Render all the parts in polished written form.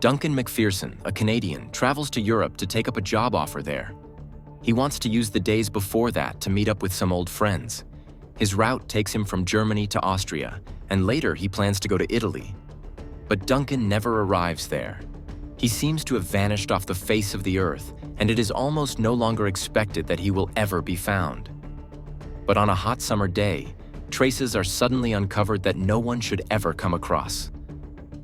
Duncan MacPherson, a Canadian, travels to Europe to take up a job offer there. He wants to use the days before that to meet up with some old friends. His route takes him from Germany to Austria, and later he plans to go to Italy. But Duncan never arrives there. He seems to have vanished off the face of the earth, and it is almost no longer expected that he will ever be found. But on a hot summer day, traces are suddenly uncovered that no one should ever come across.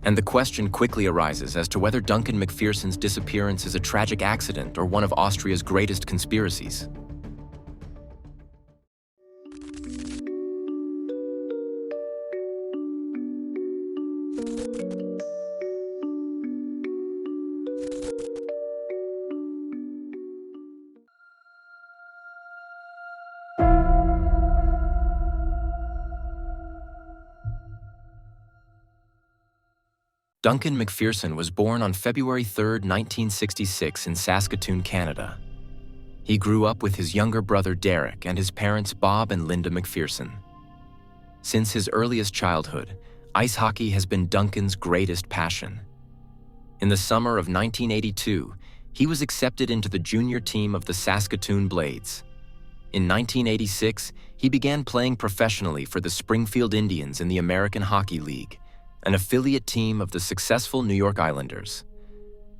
And the question quickly arises as to whether Duncan MacPherson's disappearance is a tragic accident or one of Austria's greatest conspiracies. Duncan MacPherson was born on February 3, 1966 in Saskatoon, Canada. He grew up with his younger brother Derek and his parents Bob and Linda MacPherson. Since his earliest childhood, ice hockey has been Duncan's greatest passion. In the summer of 1982, he was accepted into the junior team of the Saskatoon Blades. In 1986, he began playing professionally for the Springfield Indians in the American Hockey League, an affiliate team of the successful New York Islanders.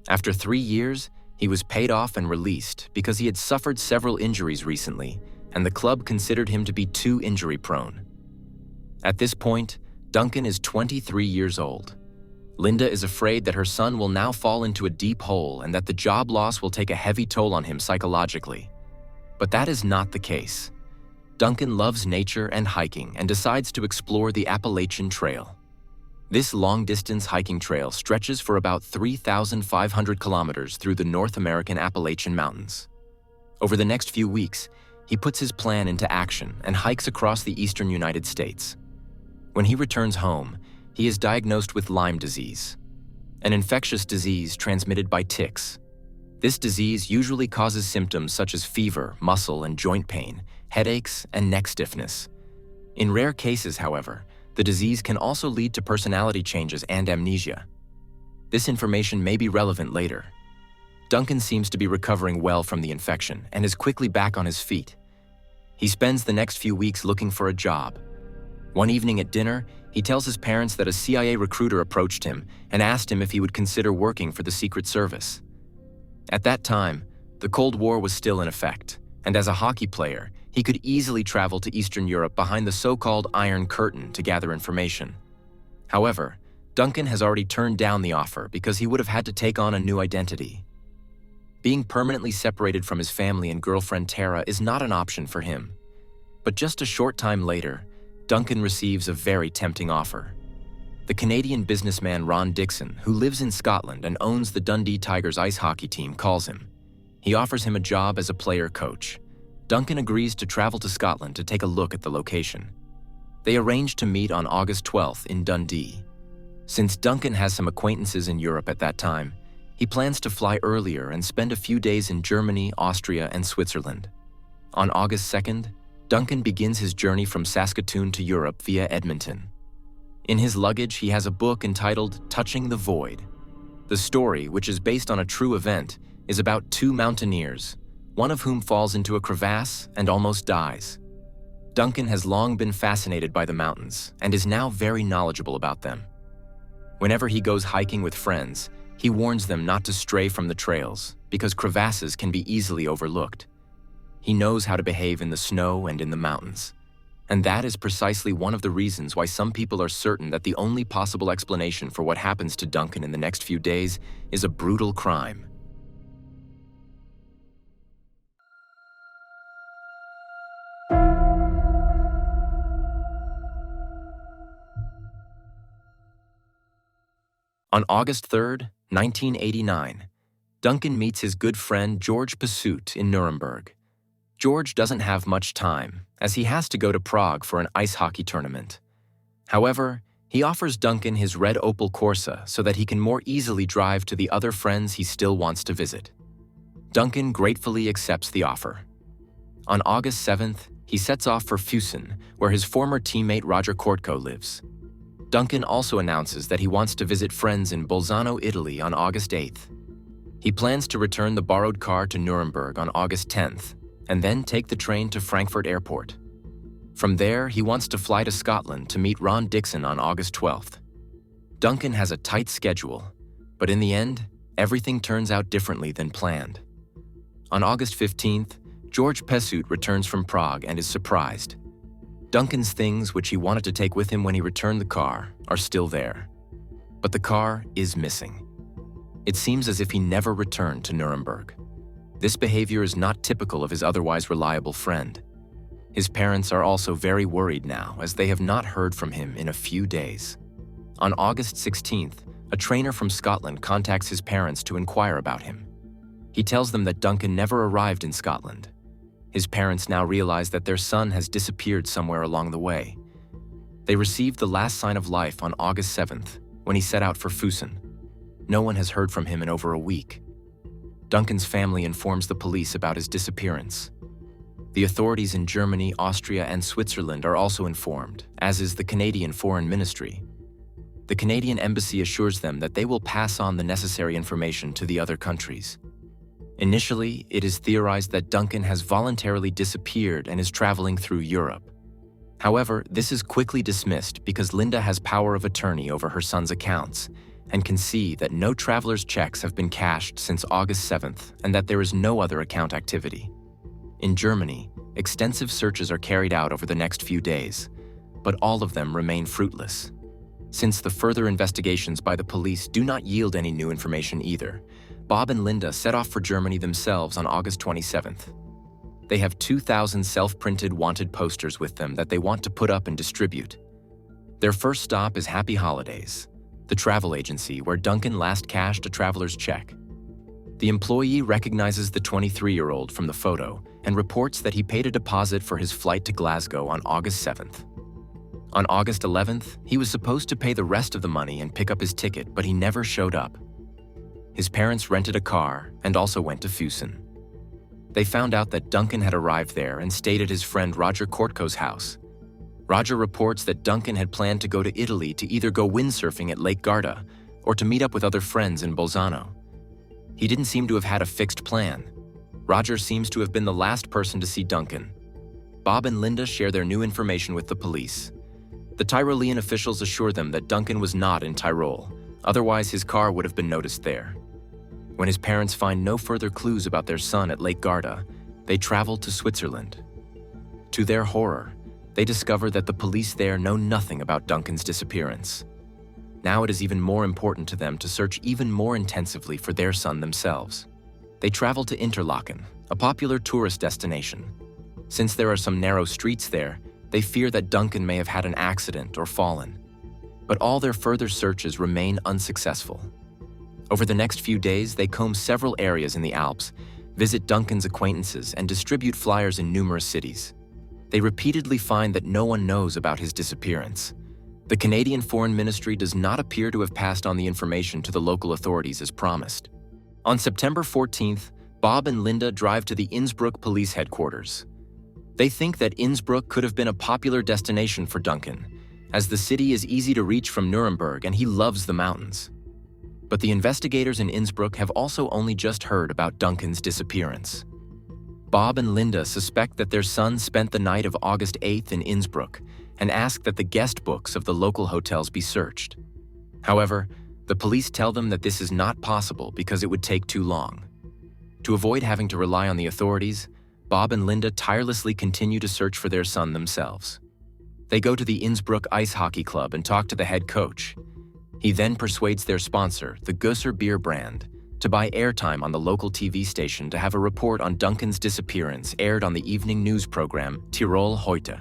After 3 years, he was paid off and released because he had suffered several injuries recently, and the club considered him to be too injury-prone. At this point, Duncan is 23 years old. Linda is afraid that her son will now fall into a deep hole and that the job loss will take a heavy toll on him psychologically. But that is not the case. Duncan loves nature and hiking and decides to explore the Appalachian Trail. This long-distance hiking trail stretches for about 3,500 kilometers through the North American Appalachian Mountains. Over the next few weeks, he puts his plan into action and hikes across the eastern United States. When he returns home, he is diagnosed with Lyme disease, an infectious disease transmitted by ticks. This disease usually causes symptoms such as fever, muscle and joint pain, headaches, and neck stiffness. In rare cases, however, the disease can also lead to personality changes and amnesia. This information may be relevant later. Duncan seems to be recovering well from the infection and is quickly back on his feet. He spends the next few weeks looking for a job. One evening at dinner, he tells his parents that a CIA recruiter approached him and asked him if he would consider working for the Secret Service. At that time, the Cold War was still in effect, and as a hockey player, he could easily travel to Eastern Europe behind the so-called Iron Curtain to gather information. However, Duncan has already turned down the offer because he would have had to take on a new identity. Being permanently separated from his family and girlfriend Tara is not an option for him. But just a short time later, Duncan receives a very tempting offer. The Canadian businessman Ron Dixon, who lives in Scotland and owns the Dundee Tigers ice hockey team, calls him. He offers him a job as a player coach. Duncan agrees to travel to Scotland to take a look at the location. They arrange to meet on August 12th in Dundee. Since Duncan has some acquaintances in Europe at that time, he plans to fly earlier and spend a few days in Germany, Austria, and Switzerland. On August 2nd, Duncan begins his journey from Saskatoon to Europe via Edmonton. In his luggage, he has a book entitled Touching the Void. The story, which is based on a true event, is about two mountaineers, one of whom falls into a crevasse and almost dies. Duncan has long been fascinated by the mountains and is now very knowledgeable about them. Whenever he goes hiking with friends, he warns them not to stray from the trails because crevasses can be easily overlooked. He knows how to behave in the snow and in the mountains. And that is precisely one of the reasons why some people are certain that the only possible explanation for what happens to Duncan in the next few days is a brutal crime. On August 3rd, 1989, Duncan meets his good friend George Pasut in Nuremberg. George doesn't have much time, as he has to go to Prague for an ice hockey tournament. However, he offers Duncan his red Opel Corsa so that he can more easily drive to the other friends he still wants to visit. Duncan gratefully accepts the offer. On August 7th, he sets off for Füssen, where his former teammate Roger Kortko lives. Duncan also announces that he wants to visit friends in Bolzano, Italy on August 8th. He plans to return the borrowed car to Nuremberg on August 10th and then take the train to Frankfurt Airport. From there, he wants to fly to Scotland to meet Ron Dixon on August 12th. Duncan has a tight schedule, but in the end, everything turns out differently than planned. On August 15th, George Pesut returns from Prague and is surprised. Duncan's things, which he wanted to take with him when he returned the car, are still there. But the car is missing. It seems as if he never returned to Nuremberg. This behavior is not typical of his otherwise reliable friend. His parents are also very worried now, as they have not heard from him in a few days. On August 16th, a trainer from Scotland contacts his parents to inquire about him. He tells them that Duncan never arrived in Scotland. His parents now realize that their son has disappeared somewhere along the way. They received the last sign of life on August 7th, when he set out for Füssen. No one has heard from him in over a week. Duncan's family informs the police about his disappearance. The authorities in Germany, Austria, and Switzerland are also informed, as is the Canadian Foreign Ministry. The Canadian Embassy assures them that they will pass on the necessary information to the other countries. Initially, it is theorized that Duncan has voluntarily disappeared and is traveling through Europe. However, this is quickly dismissed because Linda has power of attorney over her son's accounts and can see that no traveler's checks have been cashed since August 7th and that there is no other account activity. In Germany, extensive searches are carried out over the next few days, but all of them remain fruitless. Since the further investigations by the police do not yield any new information either, Bob and Linda set off for Germany themselves on August 27th. They have 2,000 self-printed wanted posters with them that they want to put up and distribute. Their first stop is Happy Holidays, the travel agency where Duncan last cashed a traveler's check. The employee recognizes the 23-year-old from the photo and reports that he paid a deposit for his flight to Glasgow on August 7th. On August 11th, he was supposed to pay the rest of the money and pick up his ticket, but he never showed up. His parents rented a car and also went to Füssen. They found out that Duncan had arrived there and stayed at his friend Roger Kortko's house. Roger reports that Duncan had planned to go to Italy to either go windsurfing at Lake Garda or to meet up with other friends in Bolzano. He didn't seem to have had a fixed plan. Roger seems to have been the last person to see Duncan. Bob and Linda share their new information with the police. The Tyrolean officials assure them that Duncan was not in Tyrol, otherwise his car would have been noticed there. When his parents find no further clues about their son at Lake Garda, they travel to Switzerland. To their horror, they discover that the police there know nothing about Duncan's disappearance. Now it is even more important to them to search even more intensively for their son themselves. They travel to Interlaken, a popular tourist destination. Since there are some narrow streets there, they fear that Duncan may have had an accident or fallen. But all their further searches remain unsuccessful. Over the next few days, they comb several areas in the Alps, visit Duncan's acquaintances, and distribute flyers in numerous cities. They repeatedly find that no one knows about his disappearance. The Canadian Foreign Ministry does not appear to have passed on the information to the local authorities as promised. On September 14th, Bob and Linda drive to the Innsbruck police headquarters. They think that Innsbruck could have been a popular destination for Duncan, as the city is easy to reach from Nuremberg and he loves the mountains. But the investigators in Innsbruck have also only just heard about Duncan's disappearance. Bob and Linda suspect that their son spent the night of August 8th in Innsbruck and ask that the guest books of the local hotels be searched. However, the police tell them that this is not possible because it would take too long. To avoid having to rely on the authorities, Bob and Linda tirelessly continue to search for their son themselves. They go to the Innsbruck Ice Hockey Club and talk to the head coach. He then persuades their sponsor, the Gösser beer brand, to buy airtime on the local TV station to have a report on Duncan's disappearance aired on the evening news program Tirol Heute.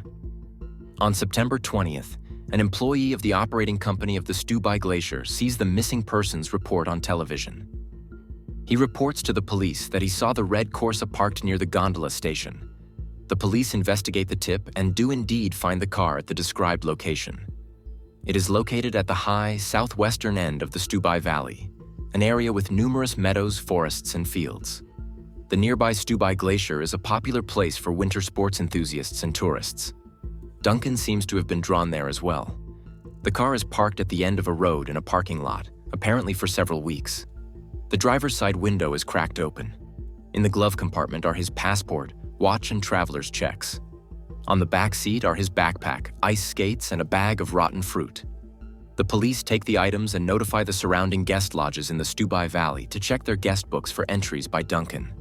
On September 20th, an employee of the operating company of the Stubai Glacier sees the missing persons report on television. He reports to the police that he saw the red Corsa parked near the gondola station. The police investigate the tip and do indeed find the car at the described location. It is located at the high, southwestern end of the Stubai Valley, an area with numerous meadows, forests, and fields. The nearby Stubai Glacier is a popular place for winter sports enthusiasts and tourists. Duncan seems to have been drawn there as well. The car is parked at the end of a road in a parking lot, apparently for several weeks. The driver's side window is cracked open. In the glove compartment are his passport, watch, and traveler's checks. On the back seat are his backpack, ice skates, and a bag of rotten fruit. The police take the items and notify the surrounding guest lodges in the Stubai Valley to check their guest books for entries by Duncan.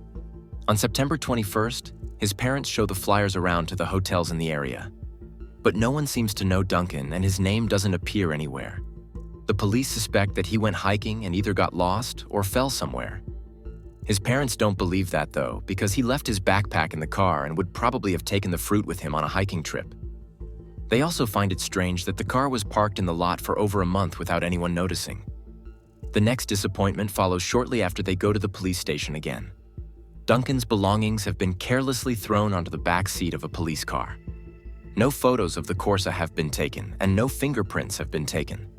On September 21st, his parents show the flyers around to the hotels in the area. But no one seems to know Duncan, and his name doesn't appear anywhere. The police suspect that he went hiking and either got lost or fell somewhere. His parents don't believe that, though, because he left his backpack in the car and would probably have taken the fruit with him on a hiking trip. They also find it strange that the car was parked in the lot for over a month without anyone noticing. The next disappointment follows shortly after they go to the police station again. Duncan's belongings have been carelessly thrown onto the back seat of a police car. No photos of the Corsa have been taken, and no fingerprints have been taken.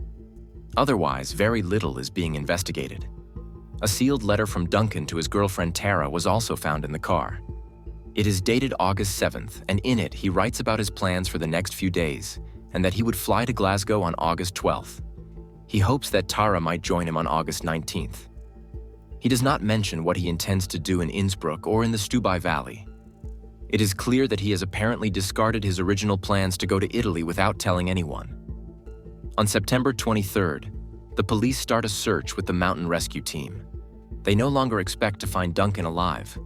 Otherwise, very little is being investigated. A sealed letter from Duncan to his girlfriend Tara was also found in the car. It is dated August 7th, and in it he writes about his plans for the next few days, and that he would fly to Glasgow on August 12th. He hopes that Tara might join him on August 19th. He does not mention what he intends to do in Innsbruck or in the Stubai Valley. It is clear that he has apparently discarded his original plans to go to Italy without telling anyone. On September 23rd, the police start a search with the mountain rescue team. They no longer expect to find Duncan alive.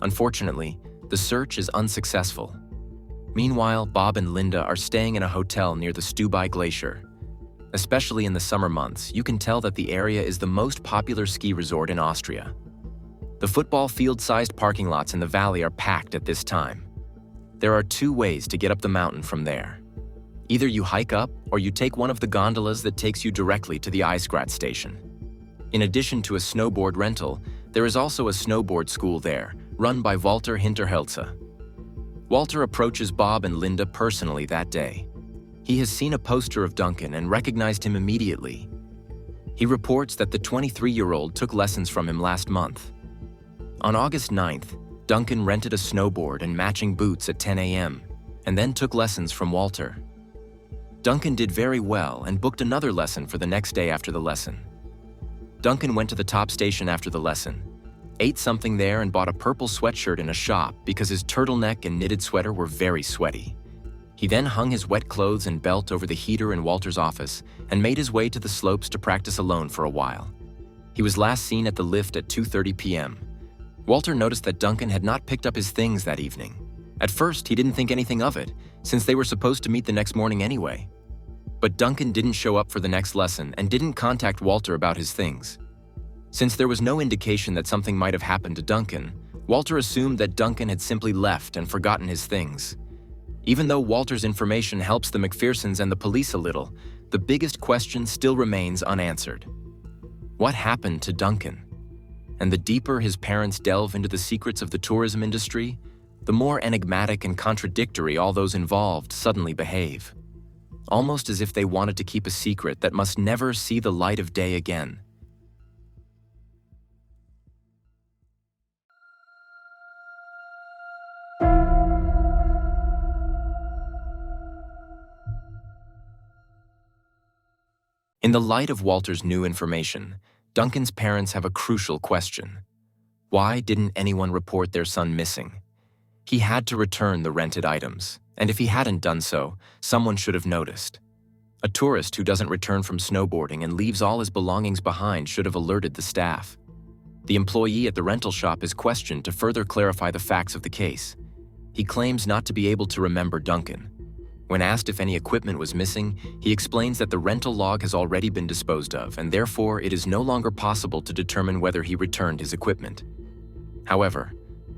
Unfortunately, the search is unsuccessful. Meanwhile, Bob and Linda are staying in a hotel near the Stubai Glacier. Especially in the summer months, you can tell that the area is the most popular ski resort in Austria. The football field-sized parking lots in the valley are packed at this time. There are two ways to get up the mountain from there. Either you hike up, or you take one of the gondolas that takes you directly to the Eisgrat station. In addition to a snowboard rental, there is also a snowboard school there, run by Walter Hinterhelze. Walter approaches Bob and Linda personally that day. He has seen a poster of Duncan and recognized him immediately. He reports that the 23-year-old took lessons from him last month. On August 9th, Duncan rented a snowboard and matching boots at 10 a.m. and then took lessons from Walter. Duncan did very well and booked another lesson for the next day after the lesson. Duncan went to the top station after the lesson, ate something there, and bought a purple sweatshirt in a shop because his turtleneck and knitted sweater were very sweaty. He then hung his wet clothes and belt over the heater in Walter's office and made his way to the slopes to practice alone for a while. He was last seen at the lift at 2:30 p.m. Walter noticed that Duncan had not picked up his things that evening. At first, he didn't think anything of it, since they were supposed to meet the next morning anyway. But Duncan didn't show up for the next lesson and didn't contact Walter about his things. Since there was no indication that something might have happened to Duncan, Walter assumed that Duncan had simply left and forgotten his things. Even though Walter's information helps the MacPhersons and the police a little, the biggest question still remains unanswered. What happened to Duncan? And the deeper his parents delve into the secrets of the tourism industry, the more enigmatic and contradictory all those involved suddenly behave. Almost as if they wanted to keep a secret that must never see the light of day again. In the light of Walter's new information, Duncan's parents have a crucial question. Why didn't anyone report their son missing? He had to return the rented items, and if he hadn't done so, someone should have noticed. A tourist who doesn't return from snowboarding and leaves all his belongings behind should have alerted the staff. The employee at the rental shop is questioned to further clarify the facts of the case. He claims not to be able to remember Duncan. When asked if any equipment was missing, he explains that the rental log has already been disposed of, and therefore it is no longer possible to determine whether he returned his equipment. However,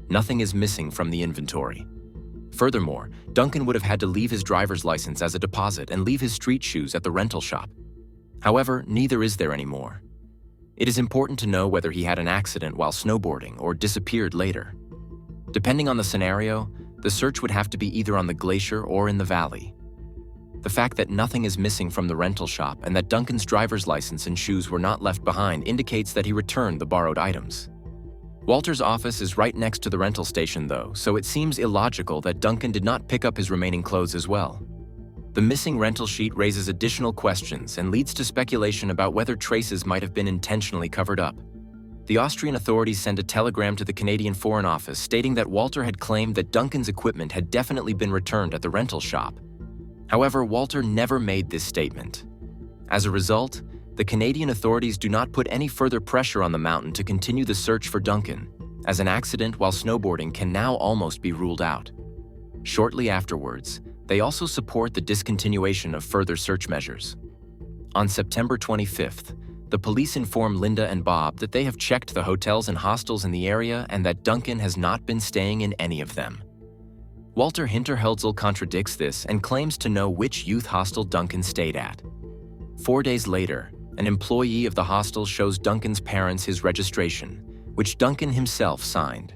nothing is missing from the inventory. Furthermore, Duncan would have had to leave his driver's license as a deposit and leave his street shoes at the rental shop. However, neither is there anymore. It is important to know whether he had an accident while snowboarding or disappeared later. Depending on the scenario, the search would have to be either on the glacier or in the valley. The fact that nothing is missing from the rental shop and that Duncan's driver's license and shoes were not left behind indicates that he returned the borrowed items. Walter's office is right next to the rental station though, so it seems illogical that Duncan did not pick up his remaining clothes as well. The missing rental sheet raises additional questions and leads to speculation about whether traces might have been intentionally covered up. The Austrian authorities send a telegram to the Canadian Foreign Office stating that Walter had claimed that Duncan's equipment had definitely been returned at the rental shop. However, Walter never made this statement. As a result, the Canadian authorities do not put any further pressure on the mountain to continue the search for Duncan, as an accident while snowboarding can now almost be ruled out. Shortly afterwards, they also support the discontinuation of further search measures. On September 25th, the police inform Linda and Bob that they have checked the hotels and hostels in the area and that Duncan has not been staying in any of them. Walter Hinterheldsel contradicts this and claims to know which youth hostel Duncan stayed at. 4 days later, an employee of the hostel shows Duncan's parents his registration, which Duncan himself signed.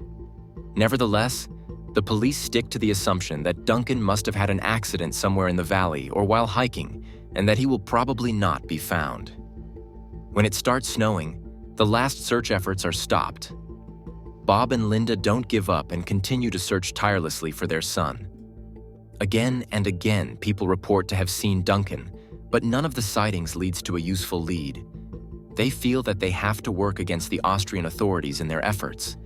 Nevertheless, the police stick to the assumption that Duncan must have had an accident somewhere in the valley or while hiking, and that he will probably not be found. When it starts snowing, the last search efforts are stopped. Bob and Linda don't give up and continue to search tirelessly for their son. Again and again, people report to have seen Duncan, but none of the sightings leads to a useful lead. They feel that they have to work against the Austrian authorities in their efforts.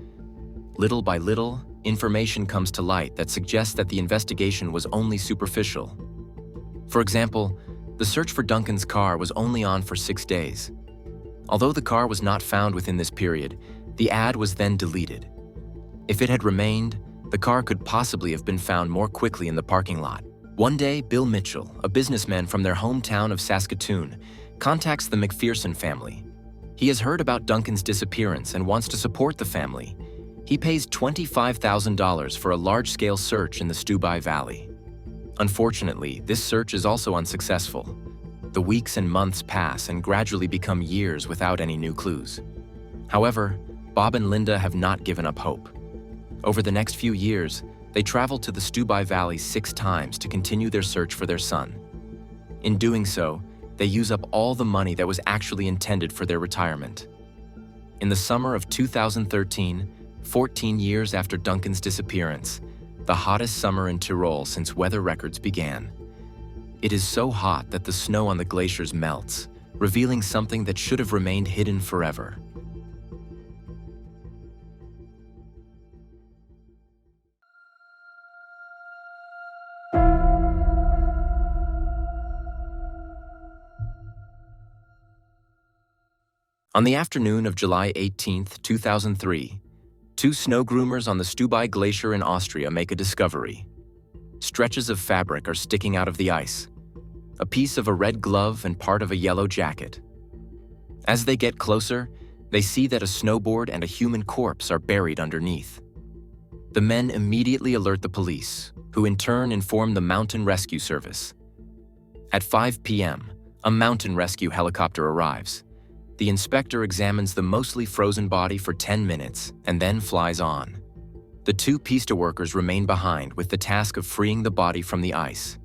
Little by little, information comes to light that suggests that the investigation was only superficial. For example, the search for Duncan's car was only on for 6 days. Although the car was not found within this period, the ad was then deleted. If it had remained, the car could possibly have been found more quickly in the parking lot. One day, Bill Mitchell, a businessman from their hometown of Saskatoon, contacts the MacPherson family. He has heard about Duncan's disappearance and wants to support the family. He pays $25,000 for a large-scale search in the Stubai Valley. Unfortunately, this search is also unsuccessful. The weeks and months pass and gradually become years without any new clues. However, Bob and Linda have not given up hope. Over the next few years, they travel to the Stubai Valley 6 times to continue their search for their son. In doing so, they use up all the money that was actually intended for their retirement. In the summer of 2013, 14 years after Duncan's disappearance, the hottest summer in Tyrol since weather records began. It is so hot that the snow on the glaciers melts, revealing something that should have remained hidden forever. On the afternoon of July 18, 2003, 2 snow groomers on the Stubai Glacier in Austria make a discovery. Stretches of fabric are sticking out of the ice, a piece of a red glove and part of a yellow jacket. As they get closer, they see that a snowboard and a human corpse are buried underneath. The men immediately alert the police, who in turn inform the Mountain Rescue Service. At 5 p.m., a mountain rescue helicopter arrives. The inspector examines the mostly frozen body for 10 minutes and then flies on. The 2 pista workers remain behind with the task of freeing the body from the ice.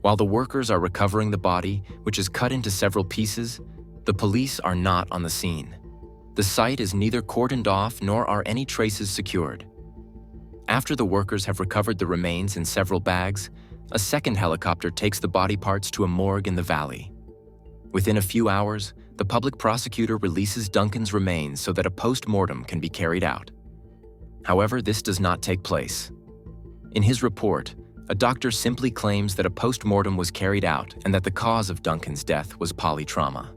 While the workers are recovering the body, which is cut into several pieces, the police are not on the scene. The site is neither cordoned off nor are any traces secured. After the workers have recovered the remains in several bags, a second helicopter takes the body parts to a morgue in the valley. Within a few hours, the public prosecutor releases Duncan's remains so that a post-mortem can be carried out. However, this does not take place. In his report, a doctor simply claims that a post-mortem was carried out and that the cause of Duncan's death was polytrauma.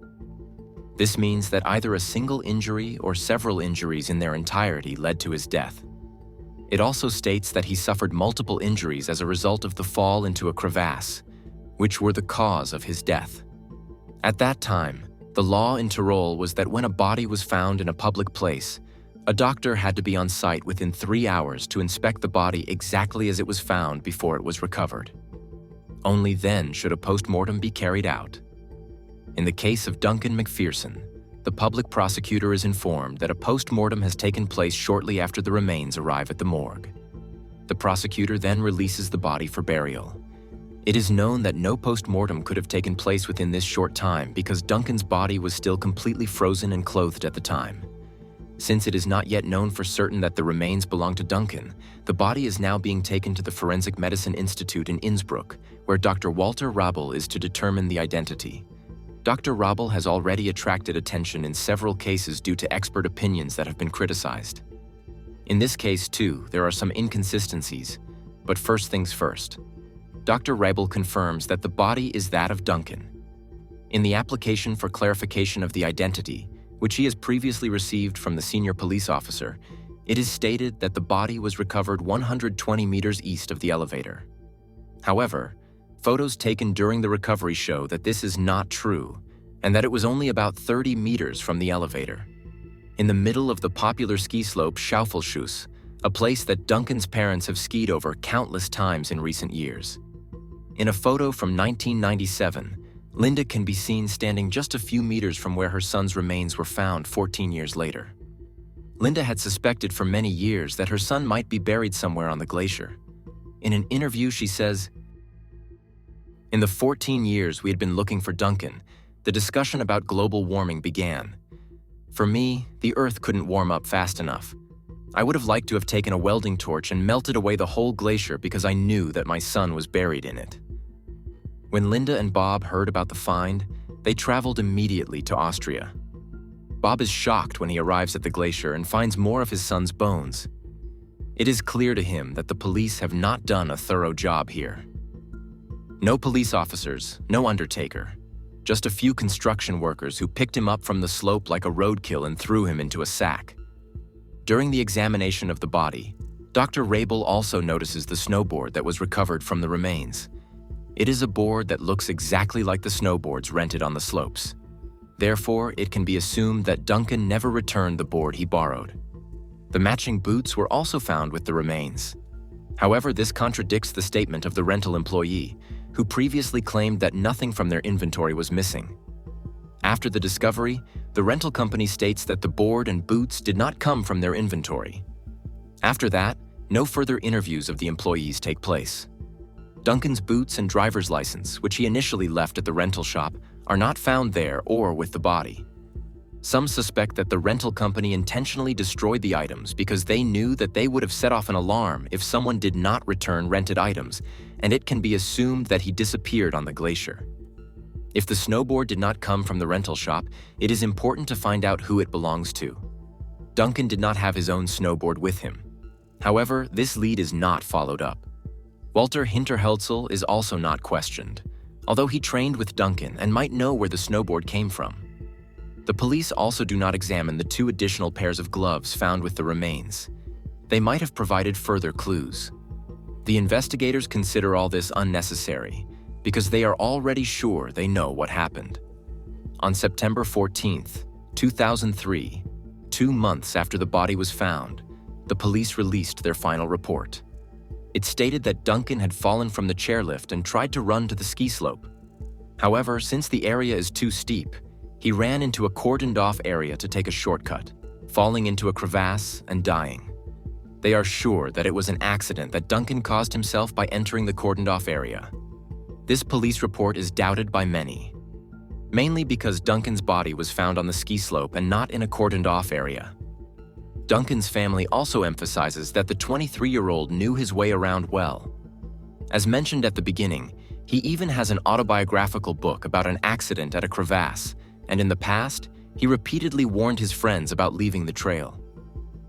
This means that either a single injury or several injuries in their entirety led to his death. It also states that he suffered multiple injuries as a result of the fall into a crevasse, which were the cause of his death. At that time, the law in Tyrol was that when a body was found in a public place, a doctor had to be on site within 3 hours to inspect the body exactly as it was found before it was recovered. Only then should a post-mortem be carried out. In the case of Duncan MacPherson, the public prosecutor is informed that a post-mortem has taken place shortly after the remains arrive at the morgue. The prosecutor then releases the body for burial. It is known that no post-mortem could have taken place within this short time because Duncan's body was still completely frozen and clothed at the time. Since it is not yet known for certain that the remains belong to Duncan, the body is now being taken to the Forensic Medicine Institute in Innsbruck, where Dr. Walter Rabel is to determine the identity. Dr. Rabel has already attracted attention in several cases due to expert opinions that have been criticized. In this case, too, there are some inconsistencies, but first things first. Dr. Rabel confirms that the body is that of Duncan. In the application for clarification of the identity, which he has previously received from the senior police officer, it is stated that the body was recovered 120 meters east of the elevator. However, photos taken during the recovery show that this is not true, and that it was only about 30 meters from the elevator. In the middle of the popular ski slope Schaufelschuss, a place that Duncan's parents have skied over countless times in recent years. In a photo from 1997, Linda can be seen standing just a few meters from where her son's remains were found 14 years later. Linda had suspected for many years that her son might be buried somewhere on the glacier. In an interview, she says, "In the 14 years we had been looking for Duncan, the discussion about global warming began. For me, the Earth couldn't warm up fast enough. I would have liked to have taken a welding torch and melted away the whole glacier because I knew that my son was buried in it." When Linda and Bob heard about the find, they traveled immediately to Austria. Bob is shocked when he arrives at the glacier and finds more of his son's bones. It is clear to him that the police have not done a thorough job here. No police officers, no undertaker, just a few construction workers who picked him up from the slope like a roadkill and threw him into a sack. During the examination of the body, Dr. Rabel also notices the snowboard that was recovered from the remains. It is a board that looks exactly like the snowboards rented on the slopes. Therefore, it can be assumed that Duncan never returned the board he borrowed. The matching boots were also found with the remains. However, this contradicts the statement of the rental employee, who previously claimed that nothing from their inventory was missing. After the discovery, the rental company states that the board and boots did not come from their inventory. After that, no further interviews of the employees take place. Duncan's boots and driver's license, which he initially left at the rental shop, are not found there or with the body. Some suspect that the rental company intentionally destroyed the items because they knew that they would have set off an alarm if someone did not return rented items, and it can be assumed that he disappeared on the glacier. If the snowboard did not come from the rental shop, it is important to find out who it belongs to. Duncan did not have his own snowboard with him. However, this lead is not followed up. Walter Hinterheltzel is also not questioned, although he trained with Duncan and might know where the snowboard came from. The police also do not examine the 2 additional pairs of gloves found with the remains. They might have provided further clues. The investigators consider all this unnecessary because they are already sure they know what happened. On September 14, 2003, 2 months after the body was found, the police released their final report. It stated that Duncan had fallen from the chairlift and tried to run to the ski slope. However, since the area is too steep, he ran into a cordoned-off area to take a shortcut, falling into a crevasse and dying. They are sure that it was an accident that Duncan caused himself by entering the cordoned-off area. This police report is doubted by many, mainly because Duncan's body was found on the ski slope and not in a cordoned-off area. Duncan's family also emphasizes that the 23-year-old knew his way around well. As mentioned at the beginning, he even has an autobiographical book about an accident at a crevasse, and in the past, he repeatedly warned his friends about leaving the trail.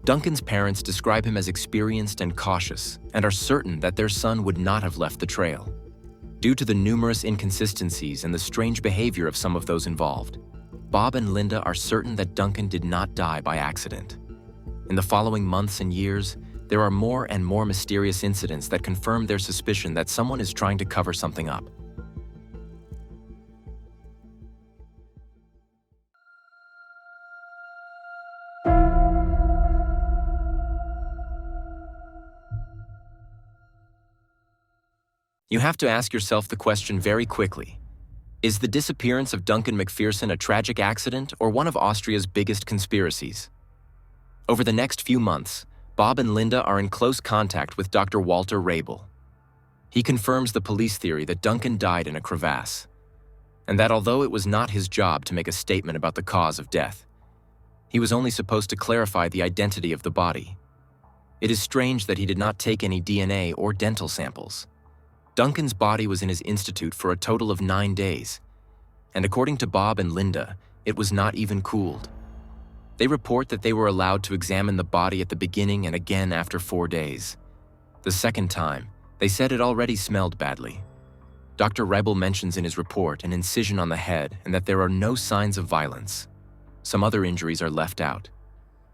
Duncan's parents describe him as experienced and cautious, and are certain that their son would not have left the trail. Due to the numerous inconsistencies and the strange behavior of some of those involved, Bob and Linda are certain that Duncan did not die by accident. In the following months and years, there are more and more mysterious incidents that confirm their suspicion that someone is trying to cover something up. You have to ask yourself the question very quickly. Is the disappearance of Duncan MacPherson a tragic accident or one of Austria's biggest conspiracies? Over the next few months, Bob and Linda are in close contact with Dr. Walter Rabel. He confirms the police theory that Duncan died in a crevasse, and that although it was not his job to make a statement about the cause of death, He was only supposed to clarify the identity of the body. It is strange that he did not take any DNA or dental samples. Duncan's body was in his institute for a total of 9 days, and according to Bob and Linda, it was not even cooled. They report that they were allowed to examine the body at the beginning and again after 4 days. The second time, they said it already smelled badly. Dr. Rebel mentions in his report an incision on the head and that there are no signs of violence. Some other injuries are left out.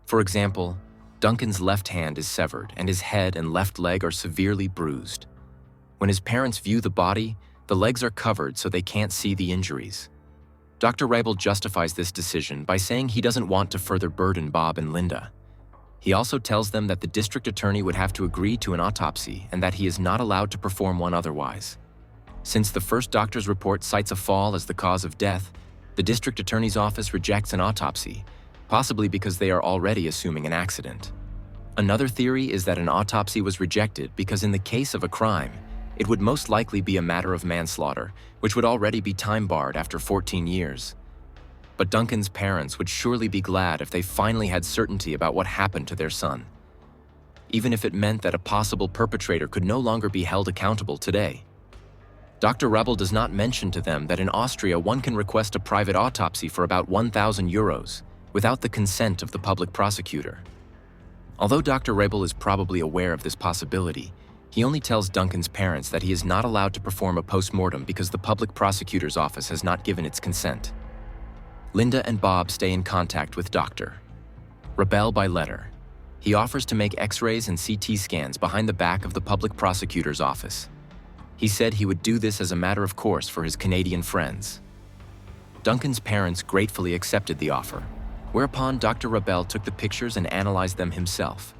For example, Duncan's left hand is severed and his head and left leg are severely bruised. When his parents view the body, the legs are covered so they can't see the injuries. Dr. Rebel justifies this decision by saying he doesn't want to further burden Bob and Linda. He also tells them that the district attorney would have to agree to an autopsy and that he is not allowed to perform one otherwise. Since the first doctor's report cites a fall as the cause of death, the district attorney's office rejects an autopsy, possibly because they are already assuming an accident. Another theory is that an autopsy was rejected because in the case of a crime, it would most likely be a matter of manslaughter, which would already be time-barred after 14 years. But Duncan's parents would surely be glad if they finally had certainty about what happened to their son, even if it meant that a possible perpetrator could no longer be held accountable today. Dr. Rebel does not mention to them that in Austria one can request a private autopsy for about 1,000 euros without the consent of the public prosecutor. Although Dr. Rebel is probably aware of this possibility, he only tells Duncan's parents that he is not allowed to perform a post-mortem because the public prosecutor's office has not given its consent. Linda and Bob stay in contact with Dr. Rebel by letter. He offers to make X-rays and CT scans behind the back of the public prosecutor's office. He said he would do this as a matter of course for his Canadian friends. Duncan's parents gratefully accepted the offer, whereupon Dr. Rebel took the pictures and analyzed them himself.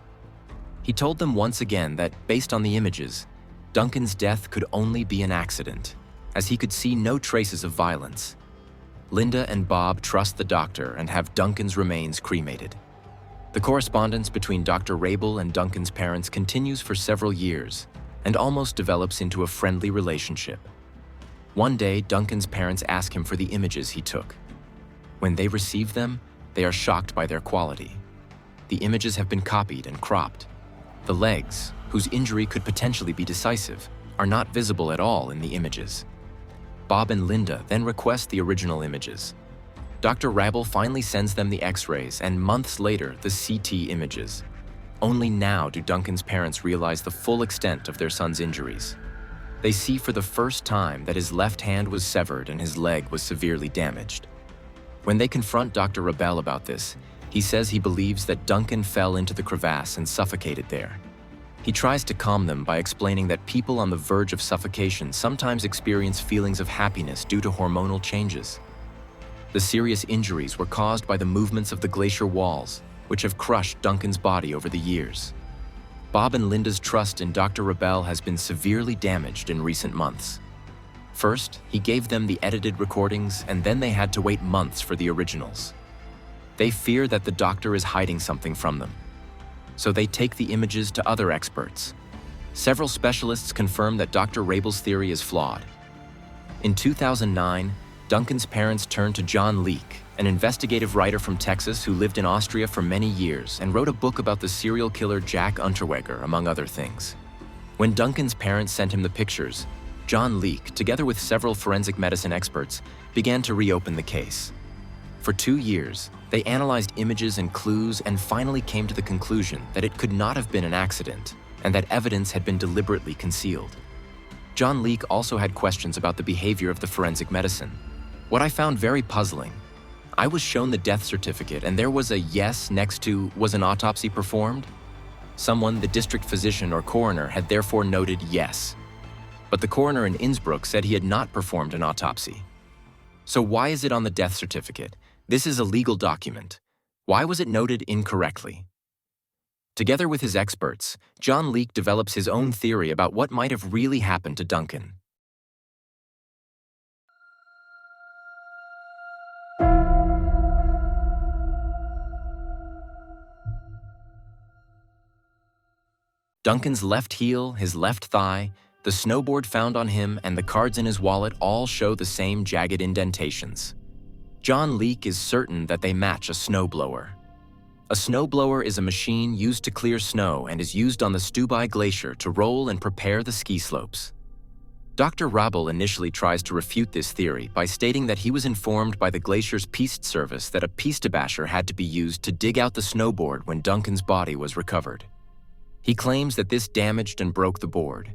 He told them once again that, based on the images, Duncan's death could only be an accident, as he could see no traces of violence. Linda and Bob trust the doctor and have Duncan's remains cremated. The correspondence between Dr. Rebel and Duncan's parents continues for several years and almost develops into a friendly relationship. One day, Duncan's parents ask him for the images he took. When they receive them, they are shocked by their quality. The images have been copied and cropped. The legs, whose injury could potentially be decisive, are not visible at all in the images. Bob and Linda then request the original images. Dr. Rebel finally sends them the X-rays and months later the CT images. Only now do Duncan's parents realize the full extent of their son's injuries. They see for the first time that his left hand was severed and his leg was severely damaged. When they confront Dr. Rebel about this, he says he believes that Duncan fell into the crevasse and suffocated there. He tries to calm them by explaining that people on the verge of suffocation sometimes experience feelings of happiness due to hormonal changes. The serious injuries were caused by the movements of the glacier walls, which have crushed Duncan's body over the years. Bob and Linda's trust in Dr. Rebel has been severely damaged in recent months. First, he gave them the edited recordings, and then they had to wait months for the originals. They fear that the doctor is hiding something from them, so they take the images to other experts. Several specialists confirm that Dr. Rebel's theory is flawed. In 2009, Duncan's parents turned to John Leake, an investigative writer from Texas who lived in Austria for many years and wrote a book about the serial killer Jack Unterweger, among other things. When Duncan's parents sent him the pictures, John Leake, together with several forensic medicine experts, began to reopen the case. For 2 years, they analyzed images and clues and finally came to the conclusion that it could not have been an accident and that evidence had been deliberately concealed. John Leake also had questions about the behavior of the forensic medicine. What I found very puzzling: I was shown the death certificate and there was a yes next to "was an autopsy performed?" Someone, the district physician or coroner, had therefore noted yes. But the coroner in Innsbruck said he had not performed an autopsy. So why is it on the death certificate? This is a legal document. Why was it noted incorrectly? Together with his experts, John Leake develops his own theory about what might have really happened to Duncan. Duncan's left heel, his left thigh, the snowboard found on him, and the cards in his wallet all show the same jagged indentations. John Leake is certain that they match a snowblower. A snowblower is a machine used to clear snow and is used on the Stubai Glacier to roll and prepare the ski slopes. Dr. Rabel initially tries to refute this theory by stating that he was informed by the glacier's piste service that a piste basher had to be used to dig out the snowboard when Duncan's body was recovered. He claims that this damaged and broke the board.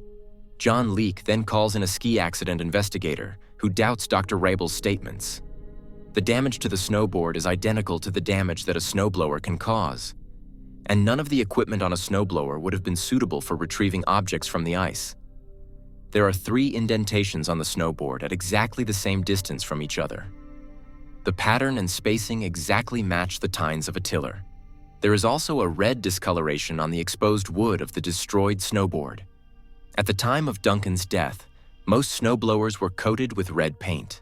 John Leake then calls in a ski accident investigator who doubts Dr. Rabel's statements. The damage to the snowboard is identical to the damage that a snowblower can cause, and none of the equipment on a snowblower would have been suitable for retrieving objects from the ice. There are 3 indentations on the snowboard at exactly the same distance from each other. The pattern and spacing exactly match the tines of a tiller. There is also a red discoloration on the exposed wood of the destroyed snowboard. At the time of Duncan's death, most snowblowers were coated with red paint.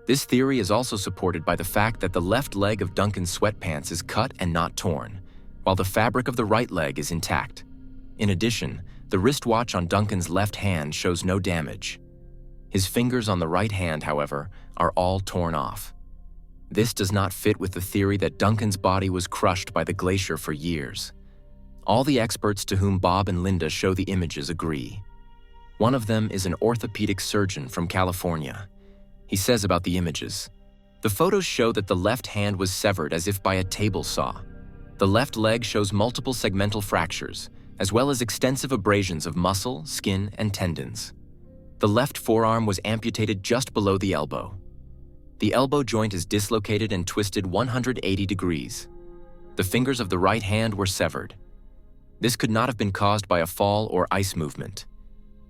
This theory is also supported by the fact that the left leg of Duncan's sweatpants is cut and not torn, while the fabric of the right leg is intact. In addition, the wristwatch on Duncan's left hand shows no damage. His fingers on the right hand, however, are all torn off. This does not fit with the theory that Duncan's body was crushed by the glacier for years. All the experts to whom Bob and Linda show the images agree. One of them is an orthopedic surgeon from California. He says about the images, "The photos show that the left hand was severed as if by a table saw. The left leg shows multiple segmental fractures, as well as extensive abrasions of muscle, skin, and tendons. The left forearm was amputated just below the elbow. The elbow joint is dislocated and twisted 180 degrees. The fingers of the right hand were severed. This could not have been caused by a fall or ice movement.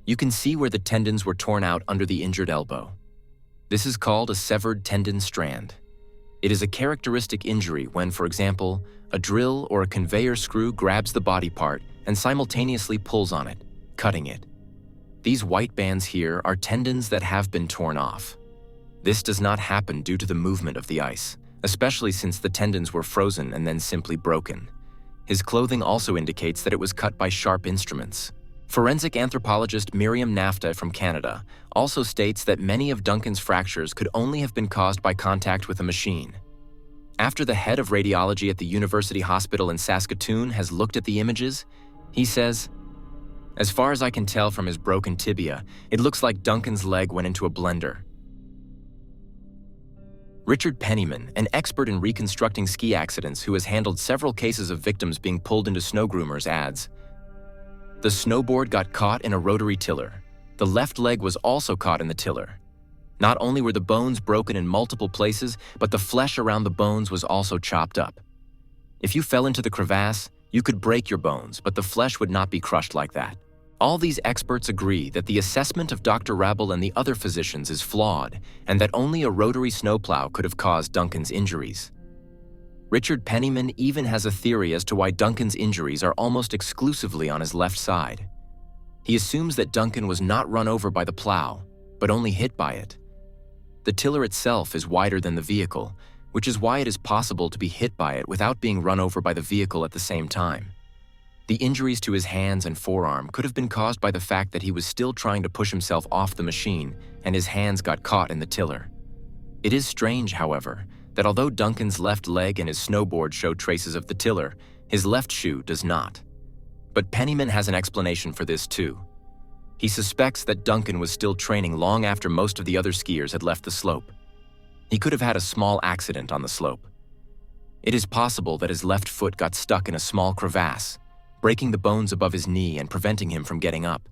You can see where the tendons were torn out under the injured elbow. This is called a severed tendon strand. It is a characteristic injury when, for example, a drill or a conveyor screw grabs the body part and simultaneously pulls on it, cutting it. These white bands here are tendons that have been torn off. This does not happen due to the movement of the ice, especially since the tendons were frozen and then simply broken. His clothing also indicates that it was cut by sharp instruments. Forensic anthropologist Miriam Nafta from Canada also states that many of Duncan's fractures could only have been caused by contact with a machine. After the head of radiology at the University Hospital in Saskatoon has looked at the images, he says, "As far as I can tell from his broken tibia, it looks like Duncan's leg went into a blender." Richard Penniman, an expert in reconstructing ski accidents who has handled several cases of victims being pulled into snow groomers, adds, "The snowboard got caught in a rotary tiller. The left leg was also caught in the tiller. Not only were the bones broken in multiple places, but the flesh around the bones was also chopped up. If you fell into the crevasse, you could break your bones, but the flesh would not be crushed like that." All these experts agree that the assessment of Dr. Rabel and the other physicians is flawed, and that only a rotary snowplow could have caused Duncan's injuries. Richard Penniman even has a theory as to why Duncan's injuries are almost exclusively on his left side. He assumes that Duncan was not run over by the plow, but only hit by it. The tiller itself is wider than the vehicle, which is why it is possible to be hit by it without being run over by the vehicle at the same time. The injuries to his hands and forearm could have been caused by the fact that he was still trying to push himself off the machine and his hands got caught in the tiller. It is strange, however, that although Duncan's left leg and his snowboard show traces of the tiller, his left shoe does not. But Penniman has an explanation for this too. He suspects that Duncan was still training long after most of the other skiers had left the slope. He could have had a small accident on the slope. It is possible that his left foot got stuck in a small crevasse, breaking the bones above his knee and preventing him from getting up.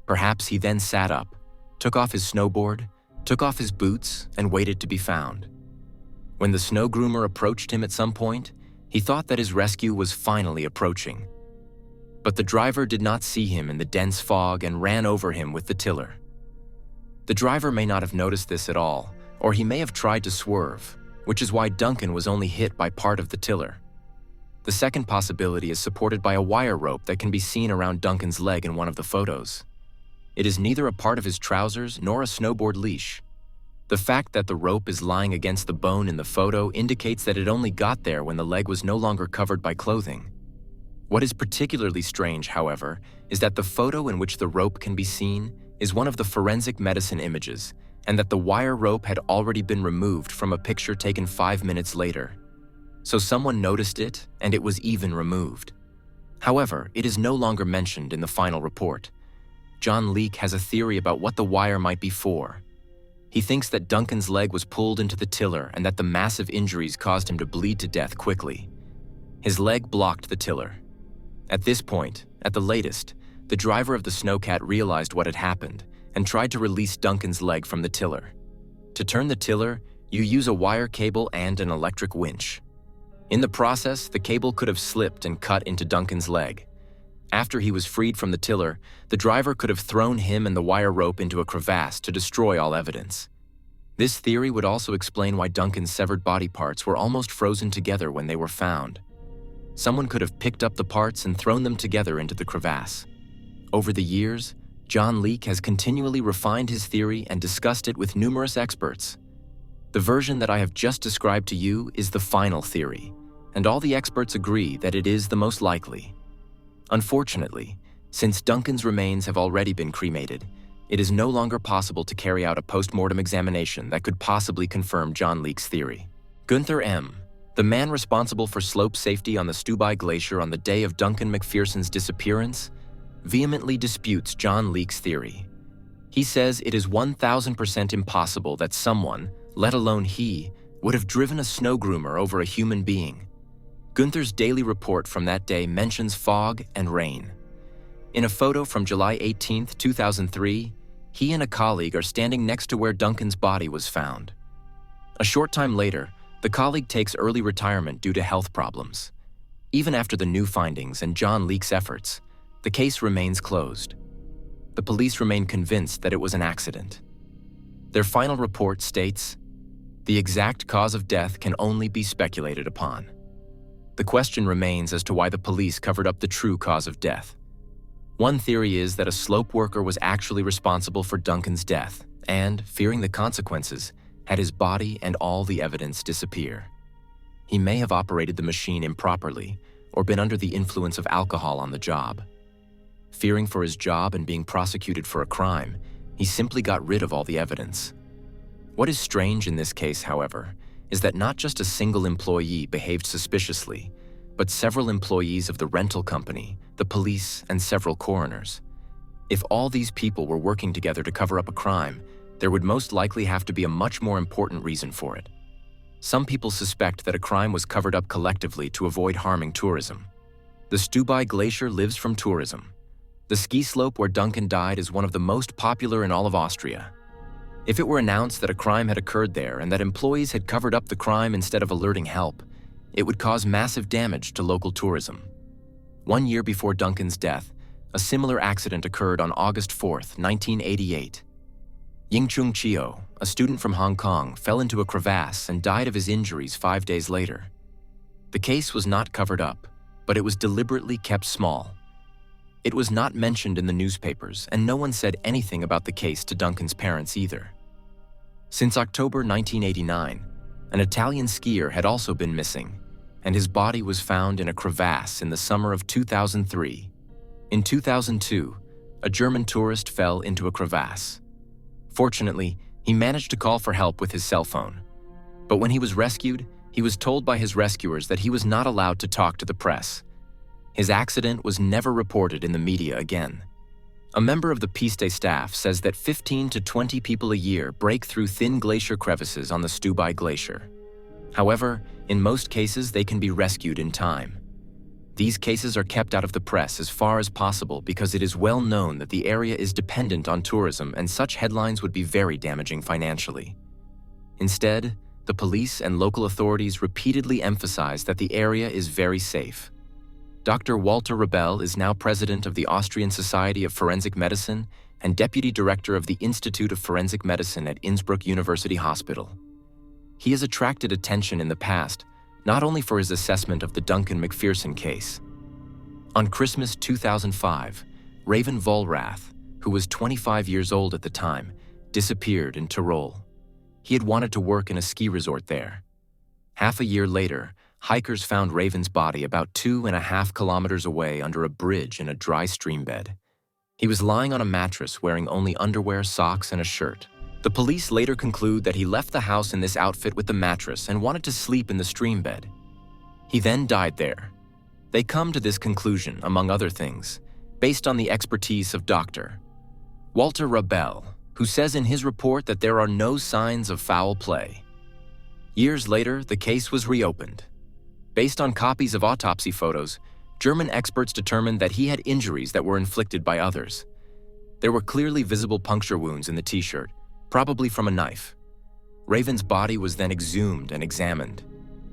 Perhaps he then sat up, took off his snowboard, took off his boots, and waited to be found. When the snow groomer approached him at some point, he thought that his rescue was finally approaching. But the driver did not see him in the dense fog and ran over him with the tiller. The driver may not have noticed this at all, or he may have tried to swerve, which is why Duncan was only hit by part of the tiller. The second possibility is supported by a wire rope that can be seen around Duncan's leg in one of the photos. It is neither a part of his trousers nor a snowboard leash. The fact that the rope is lying against the bone in the photo indicates that it only got there when the leg was no longer covered by clothing. What is particularly strange, however, is that the photo in which the rope can be seen is one of the forensic medicine images, and that the wire rope had already been removed from a picture taken 5 minutes later. So someone noticed it, and it was even removed. However, it is no longer mentioned in the final report. John Leake has a theory about what the wire might be for. He thinks that Duncan's leg was pulled into the tiller and that the massive injuries caused him to bleed to death quickly. His leg blocked the tiller. At this point, at the latest, the driver of the snowcat realized what had happened and tried to release Duncan's leg from the tiller. To turn the tiller, you use a wire cable and an electric winch. In the process, the cable could have slipped and cut into Duncan's leg. After he was freed from the tiller, the driver could have thrown him and the wire rope into a crevasse to destroy all evidence. This theory would also explain why Duncan's severed body parts were almost frozen together when they were found. Someone could have picked up the parts and thrown them together into the crevasse. Over the years, John Leake has continually refined his theory and discussed it with numerous experts. The version that I have just described to you is the final theory, and all the experts agree that it is the most likely. Unfortunately, since Duncan's remains have already been cremated, it is no longer possible to carry out a post-mortem examination that could possibly confirm John Leake's theory. Gunther M., the man responsible for slope safety on the Stubai Glacier on the day of Duncan MacPherson's disappearance, vehemently disputes John Leake's theory. He says it is 1000% impossible that someone, let alone he, would have driven a snow groomer over a human being. Gunther's daily report from that day mentions fog and rain. In a photo from July 18, 2003, he and a colleague are standing next to where Duncan's body was found. A short time later, the colleague takes early retirement due to health problems. Even after the new findings and John Leake's efforts, the case remains closed. The police remain convinced that it was an accident. Their final report states, "The exact cause of death can only be speculated upon." The question remains as to why the police covered up the true cause of death. One theory is that a slope worker was actually responsible for Duncan's death and, fearing the consequences, had his body and all the evidence disappear. He may have operated the machine improperly or been under the influence of alcohol on the job. Fearing for his job and being prosecuted for a crime, he simply got rid of all the evidence. What is strange in this case, however, is that not just a single employee behaved suspiciously, but several employees of the rental company, the police, and several coroners. If all these people were working together to cover up a crime, there would most likely have to be a much more important reason for it. Some people suspect that a crime was covered up collectively to avoid harming tourism. The Stubai Glacier lives from tourism. The ski slope where Duncan died is one of the most popular in all of Austria. If it were announced that a crime had occurred there and that employees had covered up the crime instead of alerting help, it would cause massive damage to local tourism. 1 year before Duncan's death, a similar accident occurred on August 4, 1988. Yingchung Chio, a student from Hong Kong, fell into a crevasse and died of his injuries 5 days later. The case was not covered up, but it was deliberately kept small. It was not mentioned in the newspapers, and no one said anything about the case to Duncan's parents either. Since October 1989, an Italian skier had also been missing, and his body was found in a crevasse in the summer of 2003. In 2002, a German tourist fell into a crevasse. Fortunately, he managed to call for help with his cell phone. But when he was rescued, he was told by his rescuers that he was not allowed to talk to the press. His accident was never reported in the media again. A member of the Piste staff says that 15 to 20 people a year break through thin glacier crevices on the Stubai Glacier. However, in most cases, they can be rescued in time. These cases are kept out of the press as far as possible because it is well known that the area is dependent on tourism and such headlines would be very damaging financially. Instead, the police and local authorities repeatedly emphasize that the area is very safe. Dr. Walter Rebel is now president of the Austrian Society of Forensic Medicine and deputy director of the Institute of Forensic Medicine at Innsbruck University Hospital. He has attracted attention in the past, not only for his assessment of the Duncan MacPherson case. On Christmas 2005, Raven Vollrath, who was 25 years old at the time, disappeared in Tyrol. He had wanted to work in a ski resort there. Half a year later, hikers found Raven's body about 2.5 kilometers away under a bridge in a dry stream bed. He was lying on a mattress wearing only underwear, socks, and a shirt. The police later conclude that he left the house in this outfit with the mattress and wanted to sleep in the stream bed. He then died there. They come to this conclusion, among other things, based on the expertise of Dr. Walter Rabel, who says in his report that there are no signs of foul play. Years later, the case was reopened. Based on copies of autopsy photos, German experts determined that he had injuries that were inflicted by others. There were clearly visible puncture wounds in the t-shirt, probably from a knife. Raven's body was then exhumed and examined.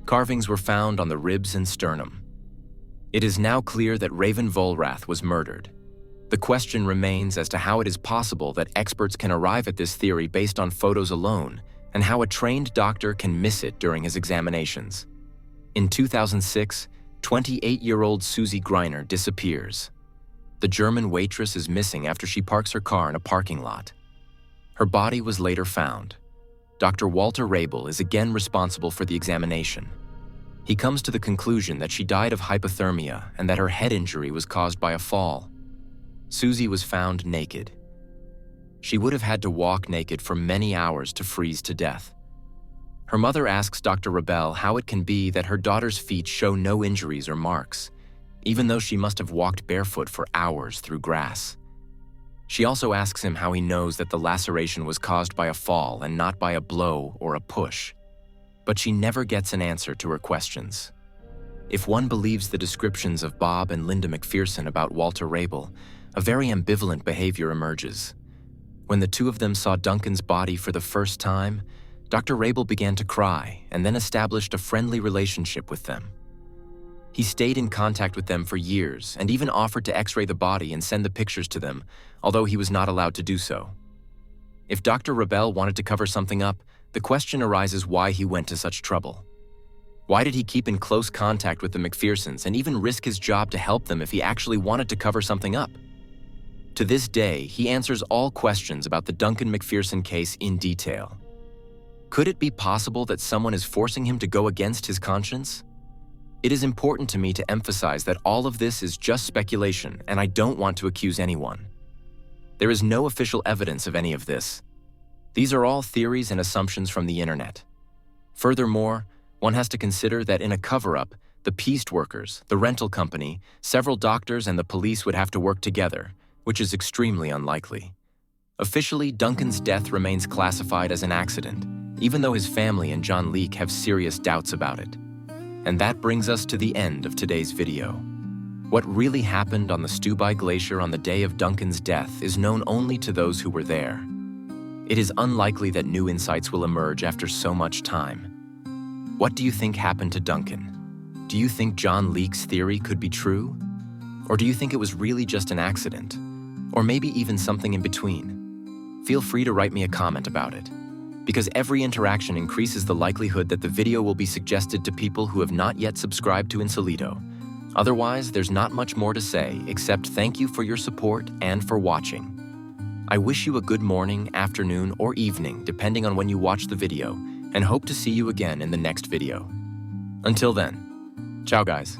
Carvings were found on the ribs and sternum. It is now clear that Raven Volrath was murdered. The question remains as to how it is possible that experts can arrive at this theory based on photos alone, and how a trained doctor can miss it during his examinations. In 2006, 28-year-old Susie Greiner disappears. The German waitress is missing after she parks her car in a parking lot. Her body was later found. Dr. Walter Rabel is again responsible for the examination. He comes to the conclusion that she died of hypothermia and that her head injury was caused by a fall. Susie was found naked. She would have had to walk naked for many hours to freeze to death. Her mother asks Dr. Rabel how it can be that her daughter's feet show no injuries or marks, even though she must have walked barefoot for hours through grass. She also asks him how he knows that the laceration was caused by a fall and not by a blow or a push. But she never gets an answer to her questions. If one believes the descriptions of Bob and Linda MacPherson about Walter Rabel, a very ambivalent behavior emerges. When the two of them saw Duncan's body for the first time, Dr. Rabel began to cry and then established a friendly relationship with them. He stayed in contact with them for years and even offered to x-ray the body and send the pictures to them, although he was not allowed to do so. If Dr. Rabel wanted to cover something up, the question arises why he went to such trouble. Why did he keep in close contact with the MacPhersons and even risk his job to help them if he actually wanted to cover something up? To this day, he answers all questions about the Duncan MacPherson case in detail. Could it be possible that someone is forcing him to go against his conscience? It is important to me to emphasize that all of this is just speculation, and I don't want to accuse anyone. There is no official evidence of any of this. These are all theories and assumptions from the internet. Furthermore, one has to consider that in a cover-up, the pieced workers, the rental company, several doctors, and the police would have to work together, which is extremely unlikely. Officially, Duncan's death remains classified as an accident, even though his family and John Leake have serious doubts about it. And that brings us to the end of today's video. What really happened on the Stubai Glacier on the day of Duncan's death is known only to those who were there. It is unlikely that new insights will emerge after so much time. What do you think happened to Duncan? Do you think John Leake's theory could be true? Or do you think it was really just an accident? Or maybe even something in between? Feel free to write me a comment about it, because every interaction increases the likelihood that the video will be suggested to people who have not yet subscribed to Insolito. Otherwise, there's not much more to say except thank you for your support and for watching. I wish you a good morning, afternoon, or evening, depending on when you watch the video, and hope to see you again in the next video. Until then, ciao guys.